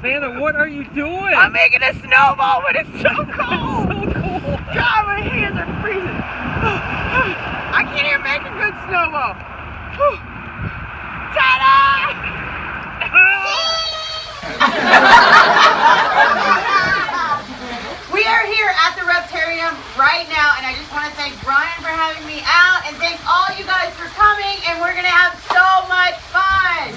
Savannah, what are you doing? I'm making a snowball, but it's so cold. It's so cold. God, my hands are freezing. I can't even make a good snowball. Ta-da! We are here at the Reptarium right now, and I just want to thank Brian for having me out, and thank all you guys for coming, and we're going to have so much fun.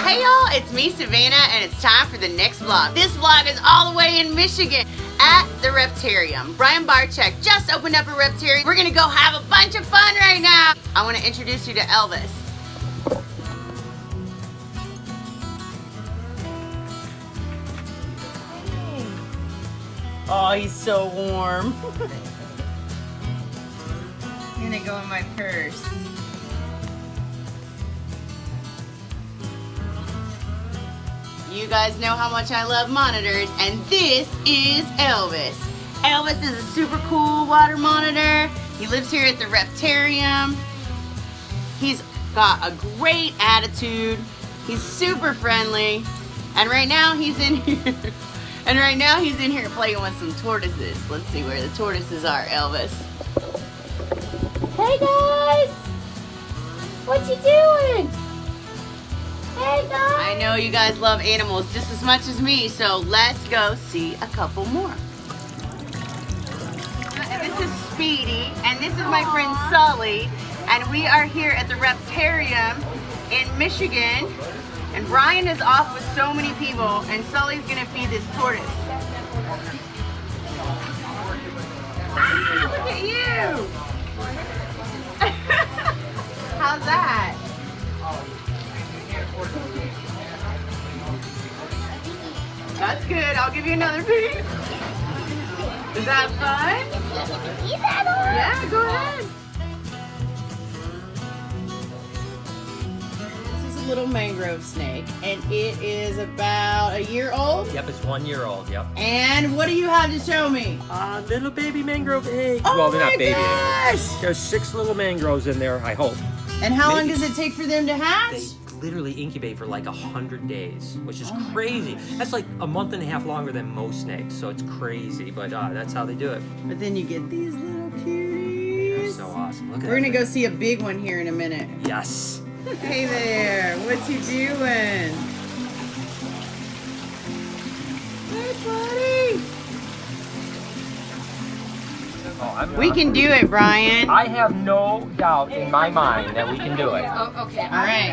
Hey y'all, it's me, Savannah, and it's time for the next vlog. This vlog is all the way in Michigan at the Reptarium. Brian Barczyk just opened up a Reptarium. We're gonna go have a bunch of fun right now. I want to introduce you to Elvis. Oh, he's so warm. I'm gonna go in my purse. You guys know how much I love monitors, and this is Elvis. Elvis is a super cool water monitor. He lives here at the Reptarium. He's got a great attitude. He's super friendly. And right now he's in here. And right now he's in here playing with some tortoises. Let's see where the tortoises are, Elvis. Hey guys! What you doing? Hey guys! I know you guys love animals just as much as me, so let's go see a couple more. And this is Speedy, and this is my friend Sully, and we are here at the Reptarium in Michigan. And Brian is off with so many people, and Sully's gonna feed this tortoise. Ah, look at you! How's that? That's good. I'll give you another piece. Is that fun? Yeah, go ahead. Little mangrove snake, and it is about a year old. Yep, it's 1 year old, yep. And what do you have to show me? Little baby mangrove eggs. Oh well, they're my not baby gosh! eggs. There's 6 little mangroves in there, I hope. And how long does it take for them to hatch? They literally incubate for like 100 days, which is crazy. That's like a month and a half longer than most snakes, so it's crazy, but that's how they do it. But then you get these little cuties. They're so awesome. Look at We're gonna that go thing. see a big one here in a minute. Yes. Hey there, what you doing? Hey, buddy. Oh, We can do it, Brian. I have no doubt in my mind that we can do it. Oh, okay. All right.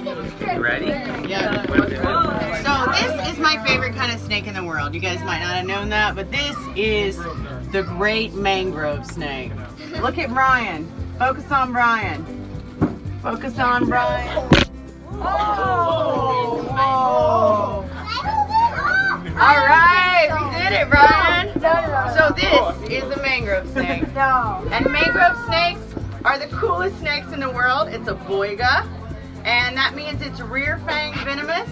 You ready? Yeah. So this is my favorite kind of snake in the world. You guys might not have known that, but this is the great mangrove snake. Look at Brian. Focus on Brian. Focus on Brian. Oh! Whoa. All right, we did it, Brian. So this is a mangrove snake. And mangrove snakes are the coolest snakes in the world. It's a boiga, and that means it's rear fang venomous.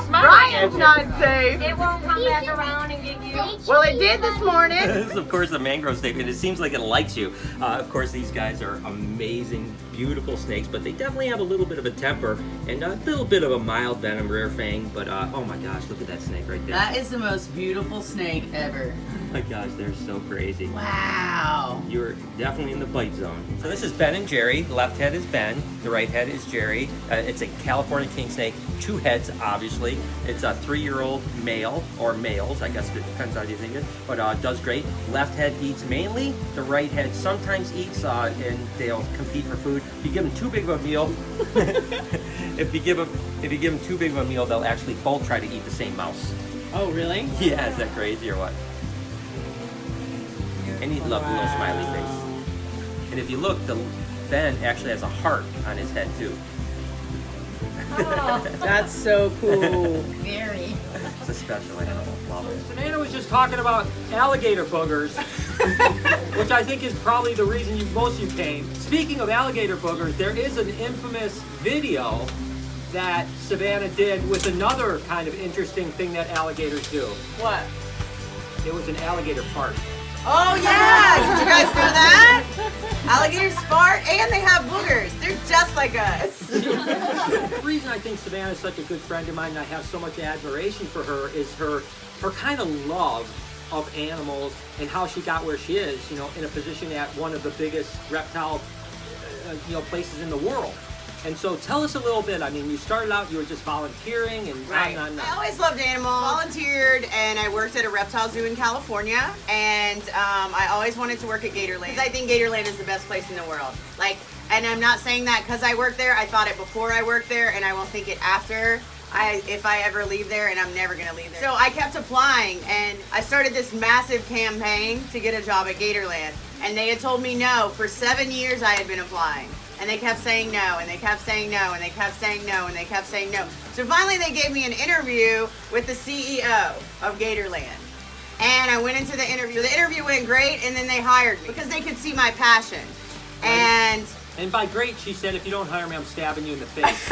Brian's not safe. It won't come back around and get you. Well, it did this morning. This is, of course, the mangrove snake, and it seems like it likes you. Of course, these guys are amazing, beautiful snakes, but they definitely have a little bit of a temper and a little bit of a mild venom, rear fang. But oh my gosh, look at that snake right there. That is the most beautiful snake ever. Oh my gosh, they're so crazy. Wow. You're definitely in the bite zone. So this is Ben and Jerry. The left head is Ben. The right head is Jerry. It's a California king snake. 2 heads, obviously. It's a 3-year-old male, or males, I guess it depends how you think it, but does great. Left head eats mainly. The right head sometimes eats, and they'll compete for food. If you give them too big of a meal, if you give them too big of a meal, they'll actually both try to eat the same mouse. Oh, really? Yeah, is that crazy or what? And he loved the little smiley face. And if you look, Ben actually has a heart on his head too. Oh, That's so cool. very. It's a special animal. Love it. Savannah was just talking about alligator boogers, which I think is probably the reason most of you came. Speaking of alligator boogers, there is an infamous video that Savannah did with another kind of interesting thing that alligators do. What? It was an alligator fart. Oh yeah! Did you guys know that? Alligators fart and they have boogers. They're just like us. reason I think Savannah is such a good friend of mine and I have so much admiration for her is her kind of love of animals and how she got where she is, you know, in a position at one of the biggest reptile, places in the world. And so tell us a little bit. I mean, you started out, you were just volunteering and Right. on. I always loved animals. Volunteered and I worked at a reptile zoo in California. And I always wanted to work at Gatorland. Because I think Gatorland is the best place in the world. Like, and I'm not saying that because I worked there. I thought it before I worked there, and I won't think it after. If I ever leave there, and I'm never gonna leave there. So I kept applying, and I started this massive campaign to get a job at Gatorland. And they had told me no. For 7 years I had been applying. And they kept saying no, and they kept saying no, and they kept saying no, and they kept saying no. So finally they gave me an interview with the CEO of Gatorland. And I went into the interview. The interview went great, and then they hired me because they could see my passion. And by great, she said, if you don't hire me, I'm stabbing you in the face.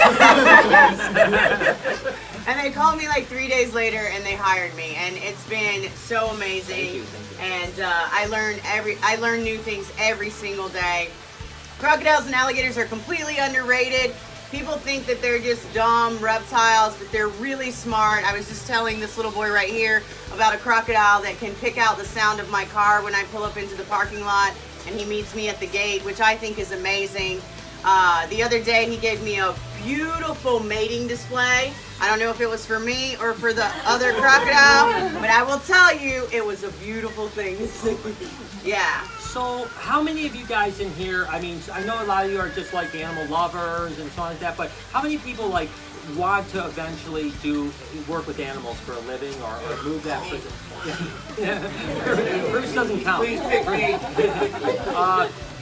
And they called me like 3 days later, and they hired me, and it's been so amazing. Thank you. And I learn new things every single day. Crocodiles and alligators are completely underrated. People think that they're just dumb reptiles, but they're really smart. I was just telling this little boy right here about a crocodile that can pick out the sound of my car when I pull up into the parking lot, and he meets me at the gate, which I think is amazing. The other day he gave me a beautiful mating display. I don't know if it was for me or for the other crocodile, but I will tell you, it was a beautiful thing to see. Yeah. So how many of you guys in here, I mean, I know a lot of you are just like animal lovers and so on like that, but how many people like want to eventually work with animals for a living or move that person? Bruce doesn't count. Please pick me.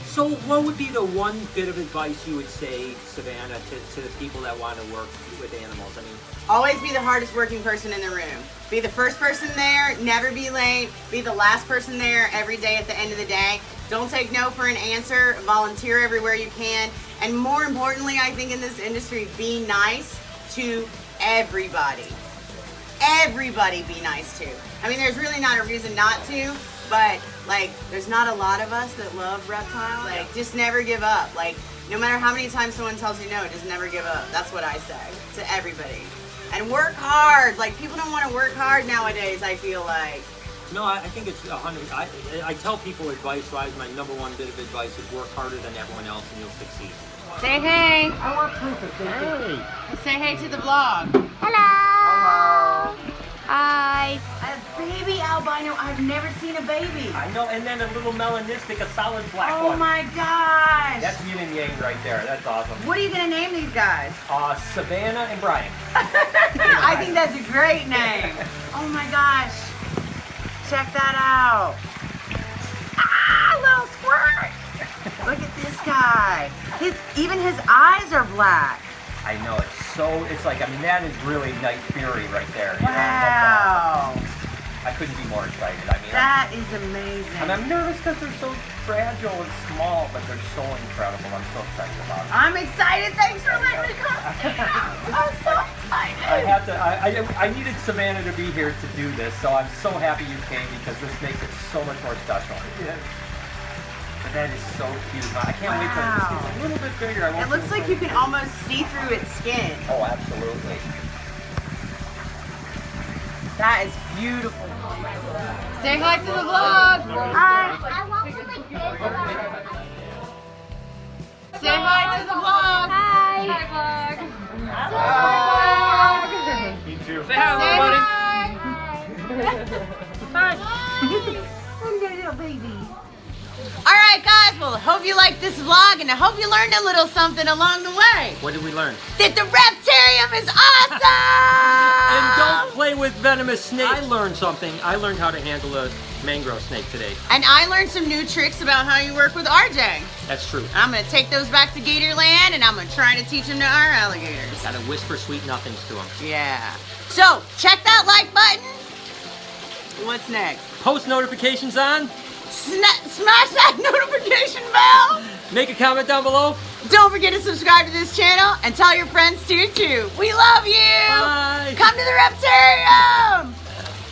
So what would be the one bit of advice you would say, Savannah, to the people that want to work with animals? I mean, always be the hardest working person in the room. Be the first person there, never be late. Be the last person there every day at the end of the day. Don't take no for an answer. Volunteer everywhere you can. And more importantly, I think in this industry, be nice to everybody. Everybody be nice to. I mean, there's really not a reason not to, but like, there's not a lot of us that love reptiles. Like, just never give up. Like, no matter how many times someone tells you no, just never give up. That's what I say to everybody. And work hard. Like, people don't want to work hard nowadays, I feel like. no, I think it's 100. I tell people advice-wise, my number one bit of advice is work harder than everyone else and you'll succeed. Say hey. I want proof of hey. Say hey to the vlog. Hello. Hi. A baby albino. I've never seen a baby. I know, and then a little melanistic, a solid black Oh one. my gosh. That's yin and yang right there. That's awesome. What are you going to name these guys? Savannah and Brian. I think that's a great name. Oh my gosh. Check that out. Ah, little squirt. Look at this guy. Even his eyes are black. I know, it's like, I mean, that is really Night Fury right there. You know? Wow. I couldn't be more excited. I mean, That is amazing. I'm nervous because they're so fragile and small, but they're so incredible. I'm so excited about it. I'm excited. Thanks for letting me come. I'm so excited. I needed Savannah to be here to do this, so I'm so happy you came because this makes it so much more special. Yeah. But that is so cute. I can't wait till this gets a little bit bigger. I won't It looks like you can almost see through its skin. Oh, absolutely. That is beautiful. Say hi to the vlog. Hi. I want one like this. Say hi to the vlog. Hi. Hi. Me too. Say hi, everybody. I'm gonna do a baby. Alright guys, well I hope you liked this vlog and I hope you learned a little something along the way. What did we learn? That the Reptarium is awesome! And don't play with venomous snakes. I learned something. I learned how to handle a mangrove snake today. And I learned some new tricks about how you work with RJ. That's true. I'm gonna take those back to Gatorland and I'm gonna try to teach them to our alligators. Gotta whisper sweet nothings to them. Yeah. So, check that like button. What's next? Post notifications on. Smash that notification bell. Make a comment down below. Don't forget to subscribe to this channel and tell your friends to too. We love you. Bye. Come to the Reptarium.